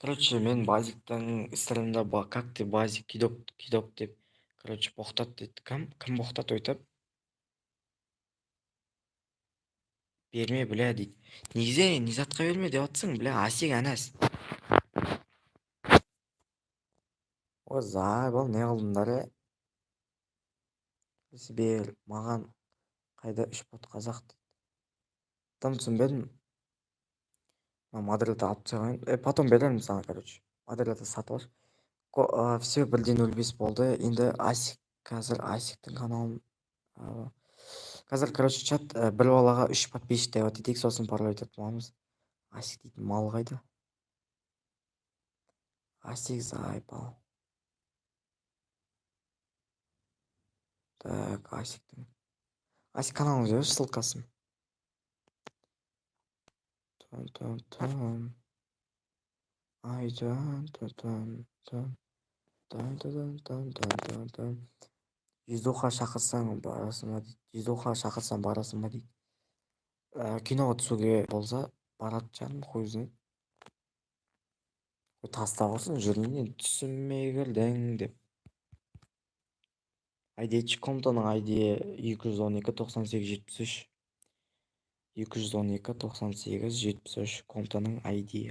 Короче, мен базиктің стилінде как ты базик кидок деп. Короче, боқтат дейді. Кім боқтат өйтіп? Берме, бля, дейді. Неге Низатқа берме деп атсың, бля, асик әнәс. Озай, бұл не қылдыңдар, Сібер, маған қайда 3 бот қазақ дейді. Там түсінбедім. Модельді алып тастайын. Потом беремін саған, короче. Модельді сатып алшы. Все 1.05 болды. Енді Асик, қазір Асиктің каналын. Қазір, короче, чат бір балаға 3 подписчик деп атайдық, сосын пароль айтатын боламыз. Асик дейтін мал қайда? Асик заебал. Так, Асиктің. Асик каналын жіберші ссылкасын. Жүздоқа шақырсаң барасың ба дейді. Жүздоқа шақырсаң барасың ба дейді. Киноға түсуге болса барады жаным, қой өзіне. Тастап алсын жүрмейін түсінмей кірдің деп. ID комнатаның ID 212 98 73. 212 98 73 комнатаның ID.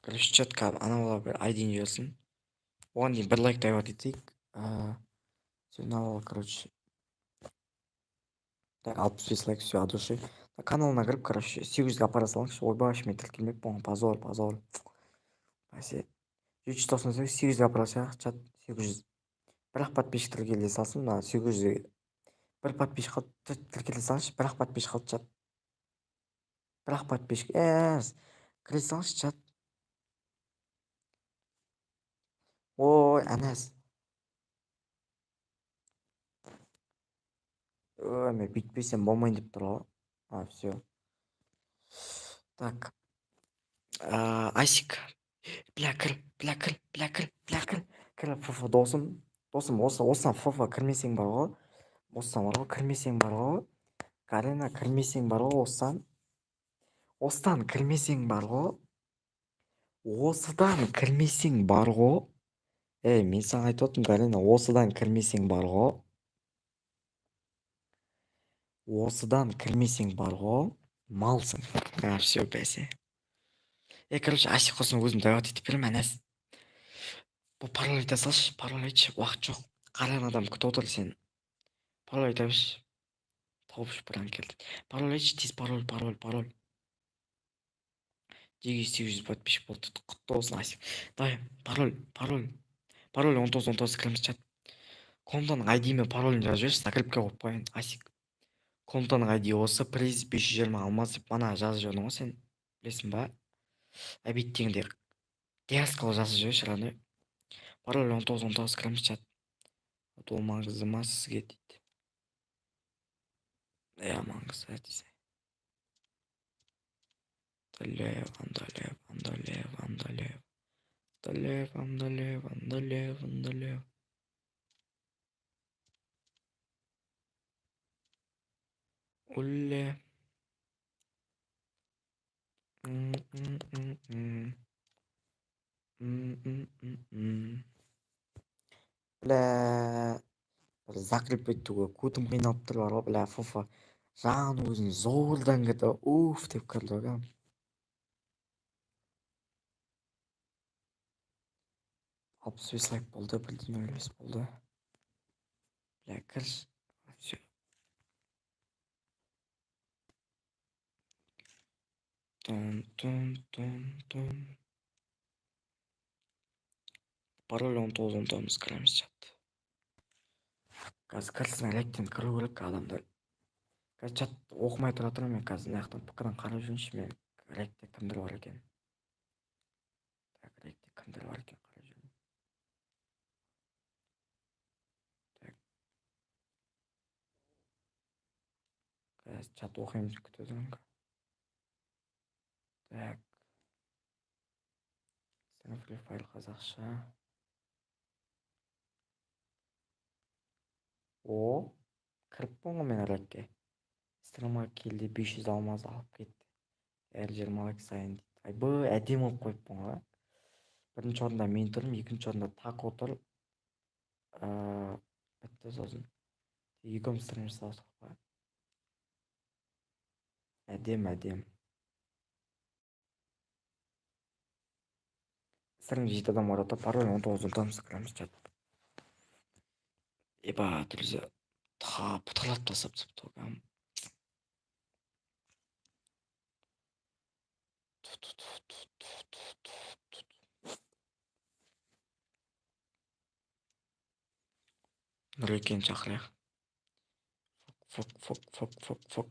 Короче, чатқа ана бала бір ID-ні жіберсін. Оған дейін бір лайк дайват етейік. Ана бала, короче. Так, 65 лайк, все, от души. Каналына кіріп, короче, 800-ге апара салыңызшы. Ойбай, мен тіл келмек болған, позор. Бәсе, 398 800-ге апарса, чат 800. Бірақ подписчиктер келе салсын, 800-ге. Бір подписчик тіркеле салыңызшы, бірақ подписчик қалды чат. Бірақ подписчик, кіре салыңызшы чат. Ой, әнәс. Мен бүйтпесем болмайын деп тұр ғой. Все. Так. Асик. Бля, кір. Фуфа, досым, осыдан фуфа кірмесең бар ғой. Кірмесең бар ғой. Карена, кірмесең бар ғой, осыдан кірмесең бар ғой. Осыдан кірмесең бар ғой. Мен саған айтып отырмын, Карена, осыдан кірмесең бар ғой. Осыдан кірмесең бар ғой. Малсың. Все, бәсе. Короче, Асик қосын өзім дайват етіп беремін, әнәс. Бұл пароль айта салшы, пароль айтшы, уақыт жоқ. Қаран адам күтіп отыр сен. Пароль айта берші. Тауып шүпіран келді. Пароль айтшы, тез пароль. 800 подписчик болды. Құтты болсын, Асик. Давай, пароль 19 кіріміз чат. Комнатаның ID мен паролін жазып жіберші, закрепке қойып қояйын, Асик. Комнатаның ID осы, приз 520 алмаз деп мана жазып жібердің ғой сен. Білесің ба? Әбеттегінде дерзкалы жазып жіберші, раны. Пароль 19 кіріміз чат. Ол маңызды ма сізге дейді. Маңызды дейсің. Андалев. Уле. Бля. Закреп етуге көтім қиналып тұр бар ғой, бля, фуфа. Жан өзін зордан кетті, уф деп кірді ғой. 65 лайк болды, 1.05 болды. Бля, кірш. Все. Тон. Пароль 19 кіреміз чат. Қазір кірсін лайктен кіру керек адамдар. Қазір чат оқымай тұра тұра мен қазір наяқтан пікірін қарап жүрінші, мен лайкте кімдер бар екен. Так, лайкте кімдер бар екен қарап жүрмін. Так. Қазір чат оқимыз күтеді. Так. Free файл қазақша. Кіріп болған мен лайкке. Стримға келді, 500 алмаз алып кетті. Әр 20 лайк сайын дейді. Айбы әдемі қылып қойыппын ғой. Бірінші орында мен тұрмын, екінші орында тако тұр. Бітті сосын. Екеуміз тұрмыз жасап. Әдемі, әдемі. Сырың 7 адам бар, пароль 19 ұмытамыз, кіреміз чат. Еба, друзья, пұтырлап тастап тұр. Нұрекені шақырайық. Фок.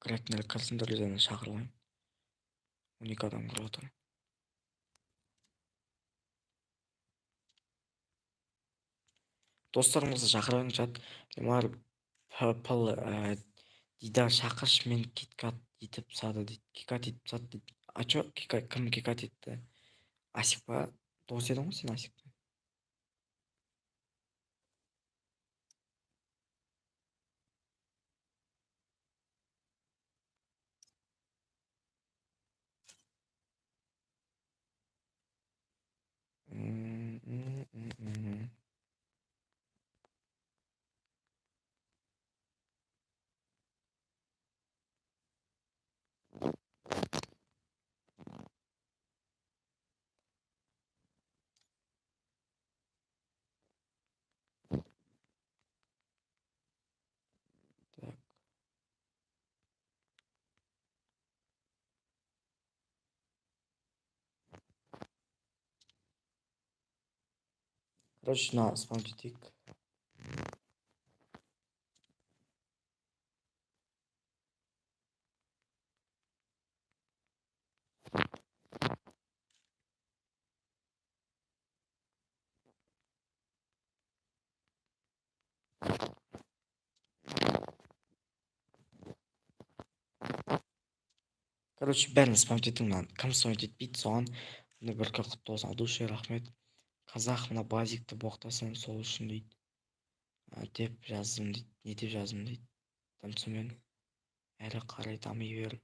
Кіретін кірсін, друзьяны шақырайын. 12 адам кіріп отыр. Достарыңызды шақырайын чат. Лемар пыл Дидар шақырш, мен киткат етіп сады дейді. Кикат етіп сады дейді. А чё, кім кикат етті? Асик па? Дос едің ғой сен Асик? Короче, на спамтитик. Короче, бәрін спамтитің мынаны. Кім спамтитпейді, соған міне бір құтты болсын. Алдушы рахмет. Қазақ мына базикті боқтасын сол үшін дейді. Деп жаздым дейді. Не деп жаздым дейді. Сонымен әрі қарай дами бер.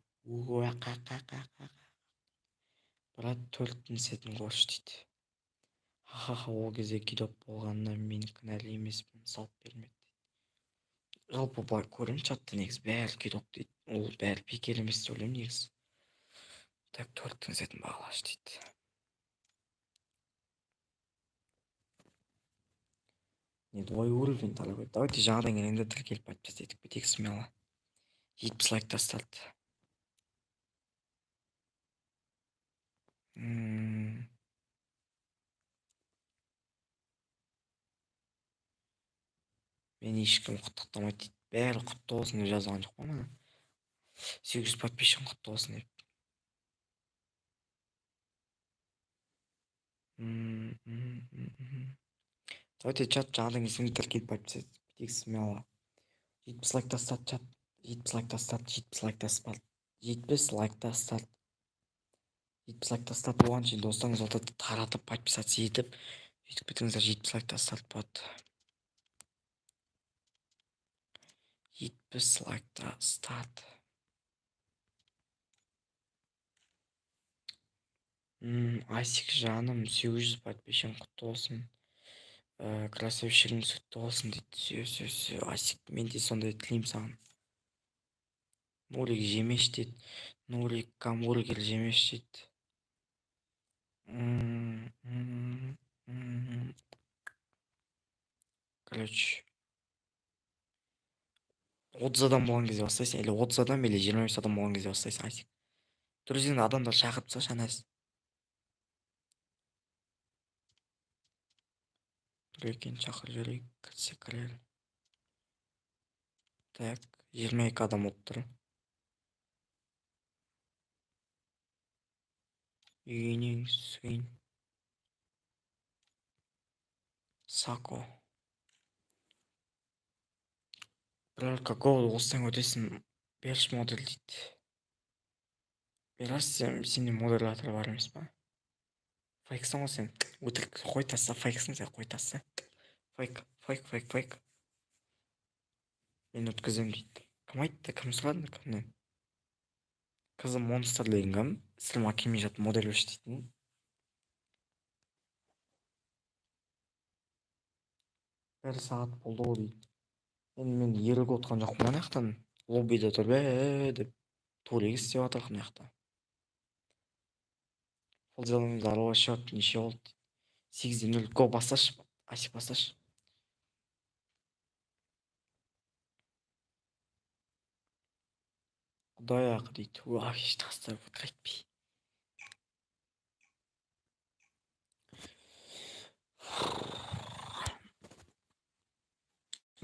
Брат 4 сетін қош дейді. Ха-ха, ол кезде кидоп болғанына мен кінәлі емеспін, салып бермеді. Жалпы былай көремін чатта, негізі бәрі кидоп дейді. Ол бәрі бекер емес деп ойлаймын негізі. Так, 4 сетін бағалаш дейді. Не, двой уровень, дорогой. Давайте жаңадан келгенде тіркеліп подписать етіп кетейік смело. 70 лайк тастады. Мен ешкім құттықтамайды дейді. Бәрі құтты болсын деп жазған жоқ па мына? 800 подписчик құтты болсын деп. Давайте чат жаңадан келгенде тіркеліп подписать етейік смело. 70 лайк тастады чат. 70 лайк тастады, 70 лайк тастады. 70 лайк тастады. 70 лайк тастады. Оған шейін достарыңыз отады таратып подписаться етіп. Сөйтіп кетіңіздер, 70 лайк тастады болады. 70 лайк тастады. Асик жаным, 800 подписчик құтты болсын. Красавчигің сүтті болсын дейді. Все. Асик, мен де сондай тілеймін саған. Нурик жемеш дейді. Нурик гамбургер жемеш дейді. Короче, 30 адам болған кезде бастайсың, или 30 адам, или 25 адам болған кезде бастайсың, Асик. Друзьяны адамдар шақырып тасташы, анасы. Нұрекені шақырып жіберейік, кірсе кірер. Так, 22 адам болып тұр. Үйінен сүйін. Сако. Бірақ какого осыдан өтесін беріш модель дейді. Бераш, сенде модератор бар емес па? Фейксің ғой сен. Өтірік, қой тасса, фейксің сен, қой тасса. Фейк. Мен өткізем дейді. Кім айтты, кім сұрады, кімнен? Kızım Monster деген сілім әкеме жатып модель өштейтін. Бір сағат болды ғой дейді. Енді мен еріліп отқан жоқпын ана жақтан. Лоббиде тұрып деп турик істеп жатыр мына жақта. Ол жылың здорово счет неше болды? 8-0. Го бассашы. Асик бассашы. Құдай ақы дейді. Уа, еш тастар қайтпей.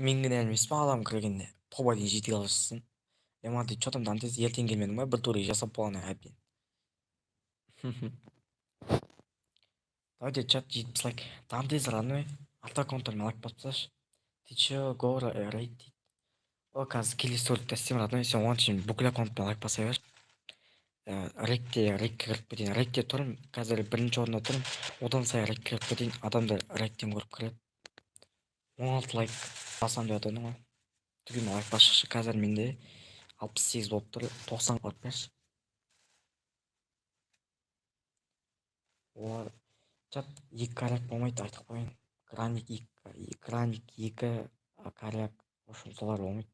Мен генә емес па адам кіргенде. Тоба дейін жете қалышсын. Ема дейді, что там Дантес ертең келмедің ба? Бір турик жасап болған әбден. Давайте чат жетпіс лайк. Дантес родной. Автоконтрмен лайк баспасашы. Ты чё, го рейд дейді. О, қазір келесі роликте істеймін родной. Сен оған шейін бүкіл аккаунтпен лайк басай бер. Рейдке кіріп кетейін. Рейдте тұрмын. Қазір бірінші орында тұрмын. Одан сайын рейдке кіріп кетейін. Адамдар рейдтен көріп кіреді. 16 лайк басам деп жатырмын ғой. Түгел лайк басшы. Қазір менде 68 болып тұр. 90 қылып берші. Олар чат 2 коряк болмайды, айтып қояйын. Краник 2 коряк. В общем, солар болмайды.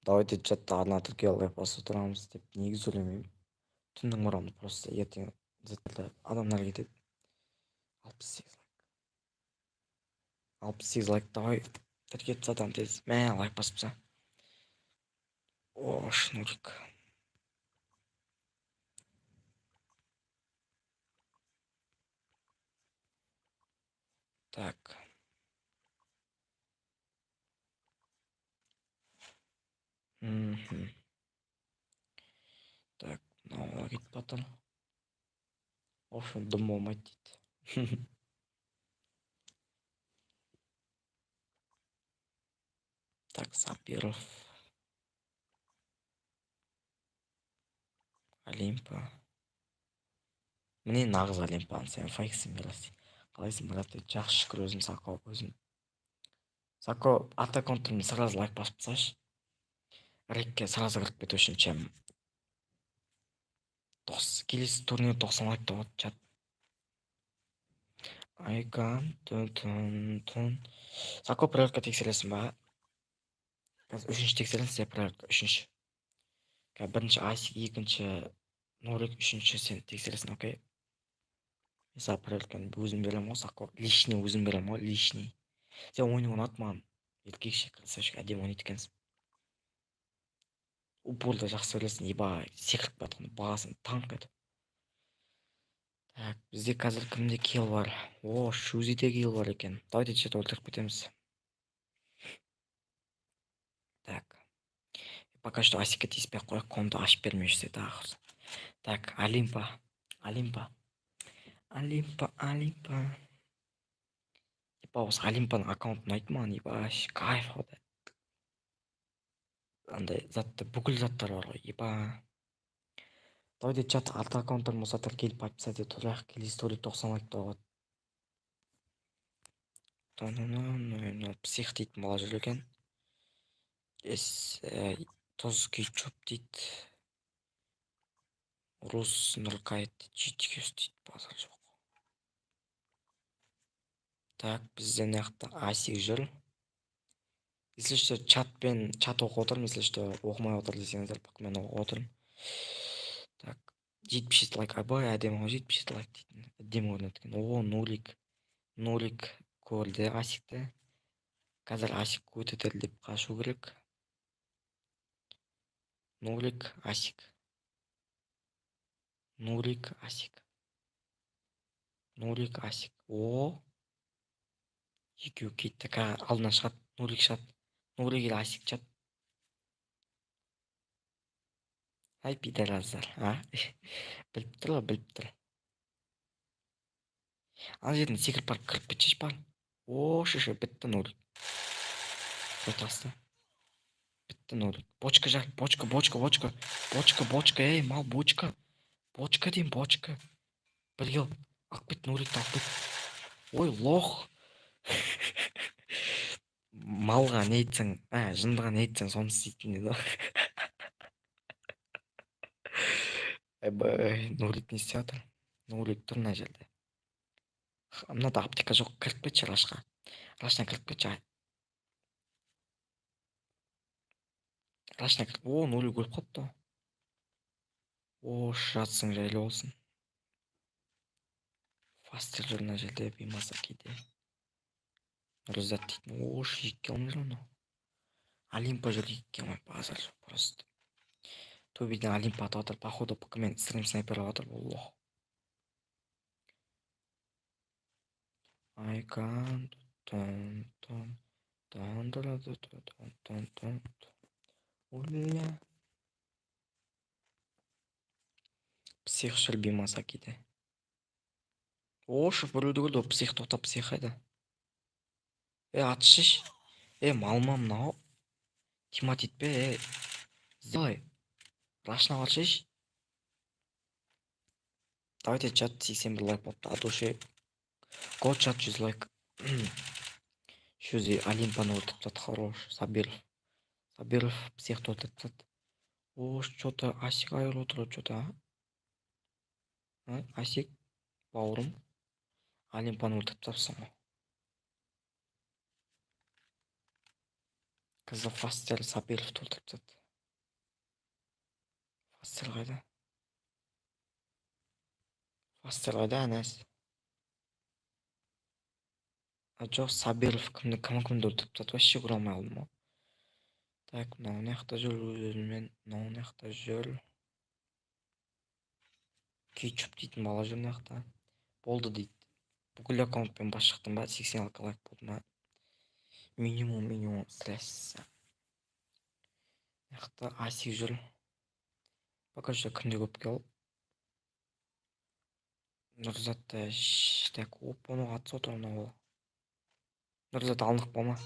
Давайте чатта одна тіркеу лайк басып тұрамыз деп негіз сөйлемеймін. Түннің мұрамды просто ертең зеттерді адамдар кетеді. 68 лайк. 68 лайк давай тіркеп тастам тез. Мә лайк басыпса. О, шнурик. Так. Так, мынауға кетіп жатыр. В общем, дым болмайды дейді. Так, Сапиров. Олимпа. Міне нағыз Олимпаны сен фейксің мирас. Қалайсың брат? Жақсы шүкір өзім Сако өзім. Сако автоконтрмен сразу лайк басып тасташы. Рекке сразу кіріп кету үшін чем. Келесі турнир 90 лайк болады чат. Айкан тун. Сако проверка тексересің ба? Қазір үшінші тексересің, сен проверка үшінші. Бірінші Асик, екінші Нурик, үшінші сен тексересің, окей? Mesela проверканы өзім берем ғой, Сако. Лишний өзім берем ғой, лишний. Сен ойның ұнады маған. Еркекше красавчик, әдемі ойнайды екенсің. Упорда жақсы сөйлесің, еба секіріп жатқан бағасын танк етіп. Так, бізде қазір кімде килл бар? О, Шузиде килл бар екен. Давайте чет өлтіріп кетеміз. Так. Пока что Асикке тиіспей қояйық, комды ашып бермей жүрсе тағы. Так, Олимпа. Еба осы Олимпаның аккаунтын айтты маған, еба кайф ода. Андай затты, бүкіл заттар бар ғой, еба. Давайте чат арты аккаунттар болса тіркеліп подписать етіп тұрайық. Келесі ролик 90 лайк болады. Псих дейтін бала жүр екен. Тұз кетчуп дейді. Рус нұрқайт житкес дейді, базар жоқ. Так, бізде наяқта Асик жүр. Если что, чат оқып отырмын, если что, оқымай отыр десеңіздер, мен оқып отырмын. Так, 76 лайк, абай әдемі ғой, 76 лайк дейтін. Әдемі көрінеді екен. О, Нурик көрді Асикті. Қазір Асик өте дәлдеп қашу керек. Нурик, Асик. О, екеуі кетті. Алдынан шығады, Нурик шығады. Нурик или Асик шығады. Ай, пидораздар, біліп тұр. Ана жерден секіріп барып кіріп кетшеш бар. О, шышы, бітті Нурик. Отасты. Бітті Нурик. Бочка жар, бочка, ей, мал, бочка. Бочка дейм, бочка. Бір ел, ақ бет, Нурикті ақ бет. Ой, лох. Малға не етсең, жындыға не етсең, соны істейтін деді. Айбай, Нурик не істеп жатыр? Нурик тұр мына жерде. Мынада аптека жоқ, кіріп кетші рашқа. Рашына кіріп кетші. Рашына кіріп. О, Нурик өліп қалыпты. О, жатсың жайлы болсын. Фастер жүр мына жерде, Бимасакиде. Нұрзат дейтін. О, жиекке алмай жүр анау. Олимпа жүр, жиекке алмай базар жоқ просто. Төбеден Олимпа атып жатыр, походу ПК-мен стрим снайпер алып жатыр. Аллах. I can't ton ton ton ton ton ton ton. Уля. Псих шел Бимасакиде. Ошы біреуді көрді, псих тоқтап псих еді. Атышыш. Малма мынау. Тимат етпе, сделай. Рашна алшыш. Давайте чат 81 лайк болыпты, от души. Го чат 100 лайк. Шузи Олимпаны өлтіп тат, хорош. Сабиров психті өлтіп тат. О, что-то Асик айырып отыр, что-то, а? Асик, бауырым. Олимпаны өлтіп тапсың ғой. Қызы Фастер Сабировты өлтіп тат. Фастер қайда? Фастер қайда, әнәс? Жоқ, Сабиров кімді өлтіп тат, вообще көре алмай қалдым ғой. Так, мынау мынаяқта жүр, өз-өзімен, мынау мынаяқта жүр. Кетчуп дейтін бала жүр мынаяқта. Болды дейді. Бүкіл аккаунтпен бас шықтым ба, 86 лайк болды ма? Минимум стресс. Мынаяқта Асик жүр. Пока что күнде көп кел. Нұрзатта так, оп, оны атса отыр мынау. Нұрзат алынық болма.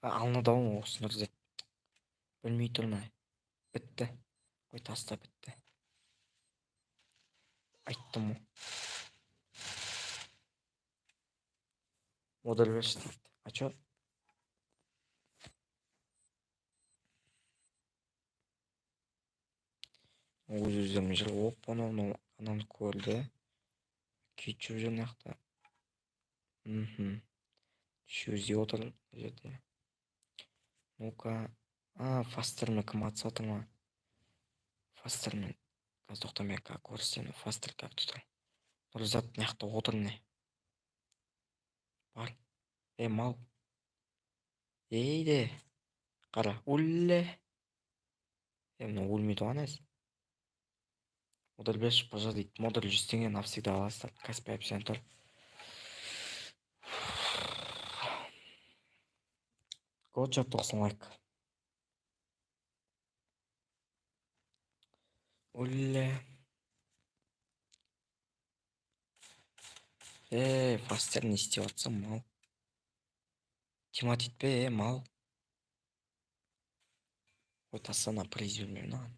Алынады ау осы Нұрзат. Білмей тұрмай. Бітті. Қой таста бітті. Айттым ғой. Модуль берші дейді. А чё? Өз-өздерімен жүр. Оп, ананы көрді. Кетчуп жүр мынаяқта. Шузи отыр жерде. Ну-ка. Фастермен кім атса отыр ма? Фастермен. Қазір тоқтамай көрсетемін. Фастер как тұтыр. Нұрзат мынаяқта отыр не? Бар. Мал. Ейде. Қара. Улле. Мынау өлмейді ғой әнес. Модуль берші, пожа дейді. Модуль 100 теңге навсегда аласыздар. Каспи описание тұр. Гоча 90 лайк. Улле. Фастер не істеп жатсың, мал. Тимат етпе, мал. Ой, тастана приз бермеймін аған.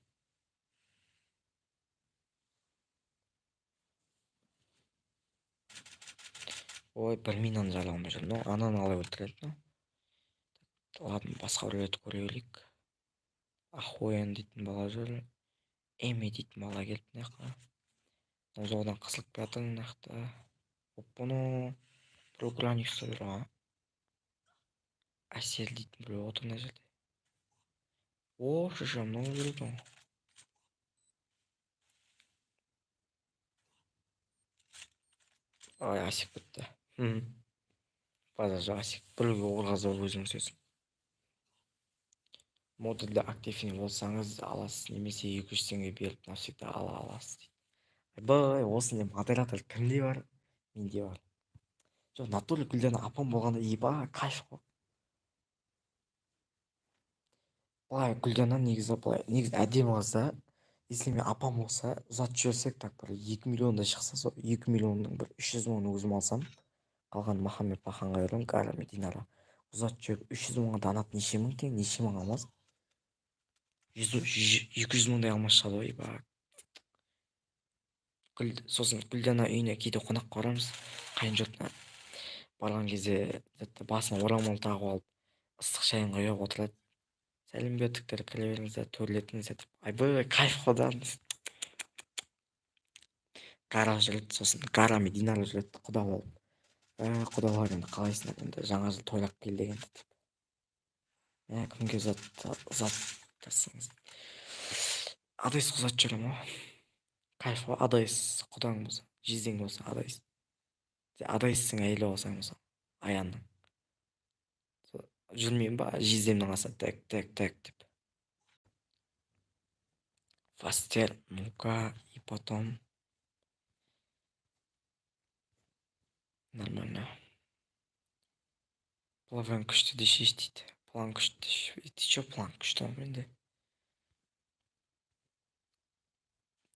Ой, бір минаны жала алмай жүр. Ананы алай өлтіреді. Ладно, басқа біреуді көре берейік. Ахуен дейтін бала жүр. Эми дейтін бала келді мынаяққа. Ол жағынан қысылып жатыр мынаяқта. Оп-оно. Бір украиник ұстап жүр. Әсел дейтін біреу отыр мына жерде. О, шыша, мынау жүреді ғой. Ай, Асик бітті. Базар жоқ Асик. Біреуге орғазып өзің сөзің. Модульді активен болсаңыз аласыз, немесе 200 теңге беріп навсегда ала аласыз дейді. Айбай, осындай модератор кімде бар? Менде бар. Жоқ, натурлы Гүлдана апам болғанда еба, кайф қой. Былай Гүлдана негізі әдемі қыз да. Если мен апам болса, ұзатып жіберсек, так бір 2 миллиондай шықса, сол 2 миллионның бір 300 мыңын өзім алсам, қалған Махамбет Паханға беремін, Гара мен Динара. Ұзатып жіберіп 300 мыңға данат неше мың тең, неше мың алмас? 200 мыңдай алмас шығады ғой, ба. Сосын Гүлдана үйіне кейде қонаққа барамыз, қайын-жұртына. Барған кезде басына орамал тағып алып, ыстық шайын құйып отырады. Сәлем бердіктер, кіре беріңіздер, төрлетіңіздер деп. Айбай, кайф қодан. Гара жүреді, сосын Гара мен Динара жүреді құда болып. Құдалар енді қалайсыңдар, енді жаңа жыл тойлап кел дегенді деп. Кімге зат тастаңыз. Адайсқа ұзатып жүремін ғой. Кайф ғой, адайс құдаң болса, жездең болса адайс. Адайсың әйелі болсаң болса, Аянның. Жүрмеймін ба, жездемнің қасына так деп. Фастер, ну-ка, и потом. Нормально. План күшті де шеш дейді. План күшті. Ты чё план күшті менде?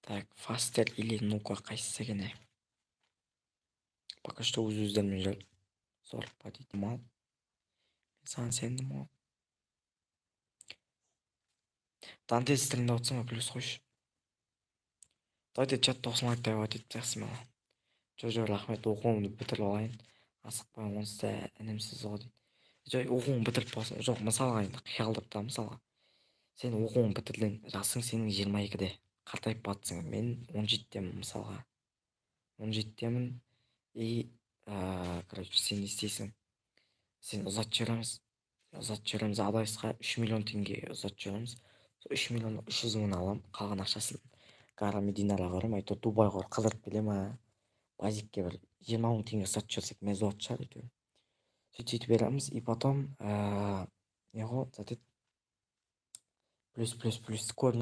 Так, фастер или ну-ка қайсысы екен? Пока что өз-өздерімен жүр. Зорлықпа дейді мал. Саған сендім ғой. Дантес тілінде отырсың ба, плюс қойшы. Дайте чат 90 лайк деп айтып жақсы маған. Жо, рахмет, оқуымды бітіріп алайын. Асықпай онсыз да інімсіз ғой дейді. Жай оқуын бітіріп болсын. Жоқ, мысалға енді қиялдап та мысалға. Сен оқуын бітірдің, жасың сенің 22-де. Қартайып батсың. Мен 17-демін мысалға. 17-демін. И, короче, сен не істейсің? Сен ұзатып жүреміз адайсқа 3 миллион теңге ұзатып жүреміз. 3 миллион 300 мың алам, қалған ақшасын Гара мен Динараға барам, әйтеуір Дубайға қыдырып келем, базикке бір 20 мың теңге ұзатып жүрсек мәз болатын шығар әйтеуір. Сөйтіп береміз, и потом не ғой затет плюс көрін.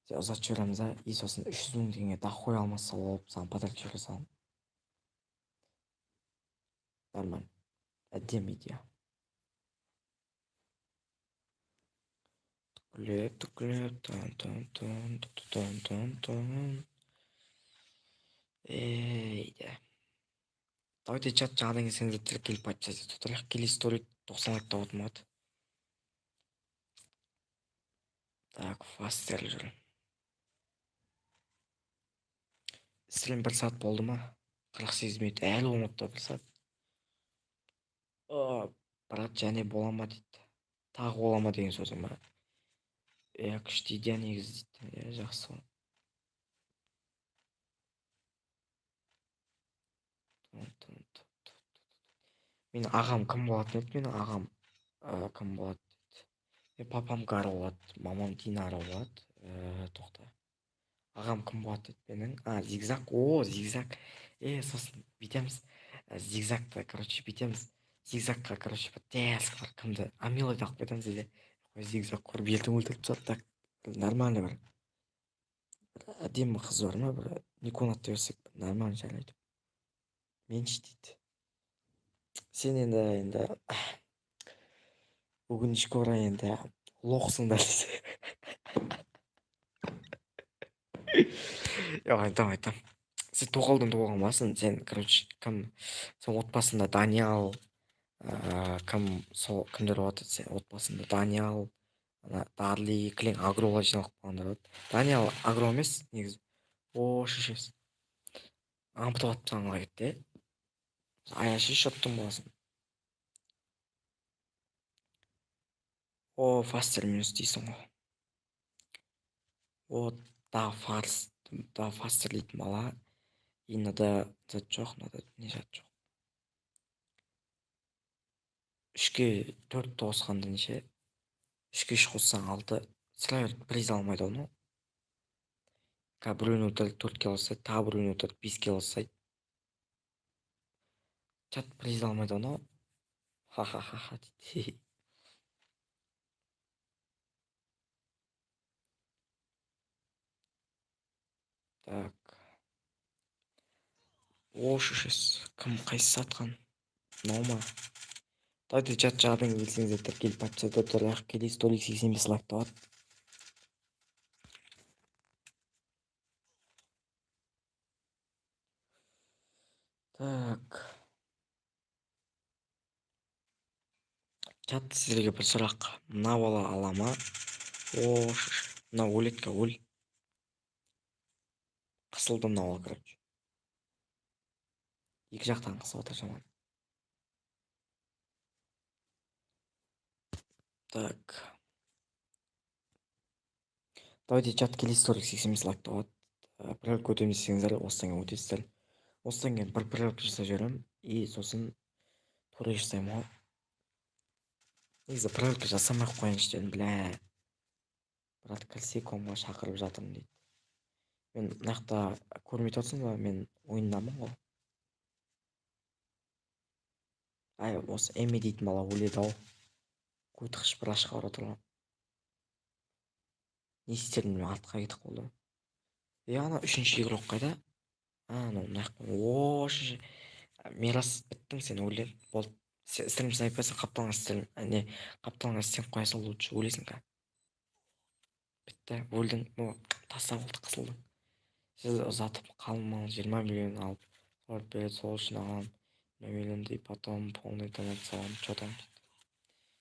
Сен ұзатып жүреміз, и сосын 300 мың теңге дохуй алмаса болып, саған подарок жүре салам. Нормально. Әдемі идея. Түклеп, Eydi. Давайте чат жаңадан келсеңіздер тіркеліп айтсаңыз тұтырық. Келесі сторик 90 лайк тауып отырмады. Так, фастер жүр. Стрим 1 саат болды ма? 48 минут әлі болмапты 1 саат. Брат, және бола ма дейді. Тағы бола ма деген сөзім бар. Күшті идея негізі дейді. Жақсы. Менің ағам кім болатын еді? Менің ағам кім болады дейді. Папам Гара болады, мамам Динара болады. Тоқта. Ағам кім болады дейді менің? Зигзаг. Зигзаг. Сосын бүйтеміз. Зигзагты, короче, бүйтеміз. Зигзагқа, короче, дәл қылар кімді? Амилайды алып кетеміз дейді. Зигзаг көріп елдің өлтіріп тастады. Так, нормально бір. Әдемі қыз бар ма? Бір Никон аттай берсек, нормально жайлайды. Менші дейді. Сен енді өкінішке орай енді лоқсың да десе. Айтам. Сен тоқалдан туған басын, сен, короче, кім? Сен отбасында Даниал, кімдер болады? Сен отбасында Даниал, Дарли, кілең агроға жиналып қалғандар болады. Даниал агро емес, негізі. Шешесі. Ампытып атпаған қалай кетті, Аяшы шоттың боласын. Фастер минус дейсің ғой. Да фастер дейтін бала. И надо зат жоқ, не жат жоқ. 3-ке 4 тоғысқанда неше? 3-ке 3 қоссаң 6. Сілер приз алмайды оны. Біреуін өлтіріп 4-ке алса, тағы біреуін өлтіріп 5-ке алса. Чат приз алмайды оны. Ха-ха-ха дейді. Так. Шешесі. Кім қайсысы атқан? Мынау ма? Давайте чат жағдан келсеңіздер тіркеліп айтсаңыздар тұрақ келесі сторик 85 лайк тауады. Так. Чат, сіздерге бір сұрақ. Мына бала ала ма? Мына өлетке өл. Қысылды мына бала, короче. Екі жақтан қысып отыр жаман. Так. Давайте чат келесі сторик 85 лайк тауады. Прорабка өтемін десеңіздер осыдан кейін өтесіздер. Осыдан кейін бір прорабка жасап жіберемін и сосын тура жасаймын ғой. Негізі прорабка жасамай ақ қояйыншы дедім, бля. Брат Кальсикомға шақырып жатырмын дейді. Мен мына жақта көрмей тұрсың ба, мен ойындамын ғой. Ай, осы Эми дейтін бала өледі ау. Көтіқыш бір ашқа бара тұрған. Не істерін білмей артқа кетіп қалдым. Ана үшінші игрок қайда? Анау мына жақта. О, мирас, біттің сен, өле. Болды. Сен стрим снайперсің, қапталыңа стрим. Не, қапталыңа сен қоя сал лучше, өлесің ка. Бітті, өлдің. Таса болды, қысылдың. Сіз ұзатып қалмал 20 миллион алып, солар береді, сол үшін алам. 20 миллион дей, потом полный донат салам, что там.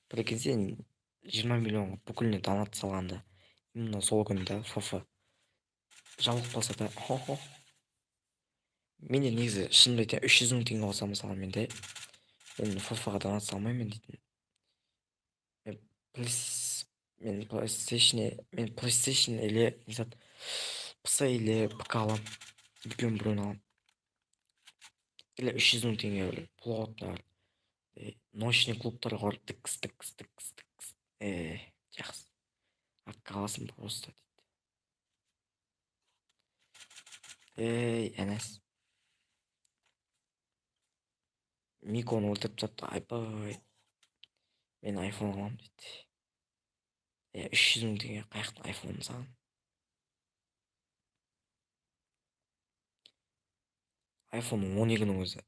Прикинь, сен 20 миллион бүкіліне донат салғанды. Именно сол күнді ФФ жабылып қалса да, хо-хо. Менде негізі шынымды айтайын 300 мың теңге болса мысалы менде, мен ФФ-ға донат салмаймын дейтін. Мен PlayStation или PC или ПК алам. Екеуінің біреуін алам. Или 300 мың теңге бір плотно. Ночный клубтарға барып тікс. Жақсы. Акка аласың просто дейді. Әнәс. Миконы өлтіріп тастапты, айбай. Мен айфон аламын дейді. 300 мың теңге қаяқтың айфонын саған. Айфон 12-нің өзі.